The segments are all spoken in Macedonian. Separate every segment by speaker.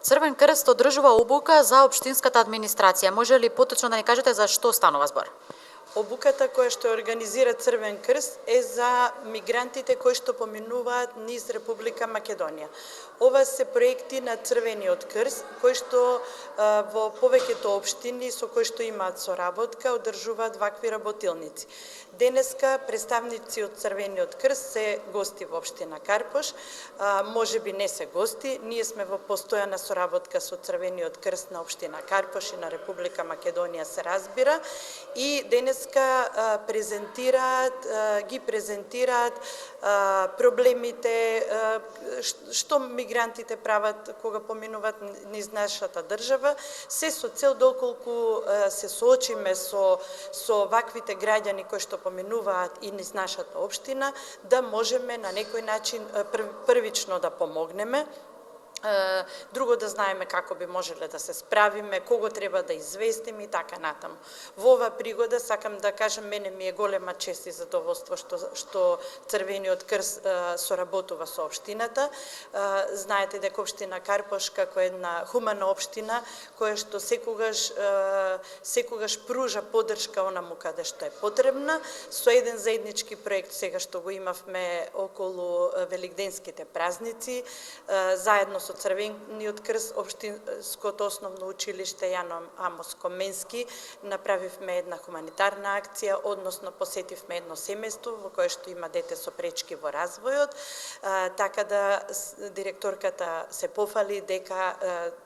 Speaker 1: Црвен крст одржува обука за општинската администрација. Може ли поточно да ни кажете за што станува збор?
Speaker 2: Обуката која што организира Црвен крст е за мигрантите кои што поминуваат низ Република Македонија. Ова се проекти на Црвениот крст кои што во повеќето општини со кои што имаат соработка одржуваат вакви работилници. Денеска представници од Црвениот крст се гости во општина Карпош, можеби не се гости, ние сме во постојана соработка со Црвениот крст на општина Карпош и на Република Македонија се разбира и денеска ги презентираат проблемите што мигрантите прават кога поминуваат низ нашата држава, се со цел доколку се соочиме со ваквите граѓани кои што поминуваат и низ нашата општина, да можеме на некој начин првично да помогнеме, друго да знаеме како би можеле да се справиме, кого треба да известиме и така натаму. Во оваа пригода сакам да кажам, мене ми е голема чест и задоволство што Црвениот крст соработува со општината. Знаете дека општина Карпош како една хумана општина која што секогаш пружа поддршка онаму каде што е потребна, со еден заеднички проект сега што го имавме околу великденските празници, заедно со Црвениот крст, Општинското основно училиште Јано Амос Коменски, направивме една хуманитарна акција, односно посетивме едно семејство во кое што има дете со пречки во развојот, така да директорката се пофали дека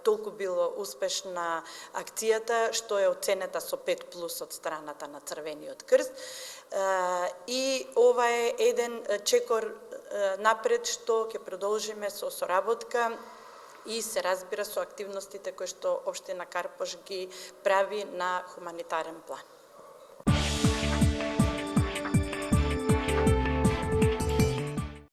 Speaker 2: толку било успешна акцијата што е оценета со 5+ од страната на Црвениот крст. И ова е еден чекор напред што ќе продолжиме со соработка и се разбира со активностите кои што општина Карпош ги прави на хуманитарен план.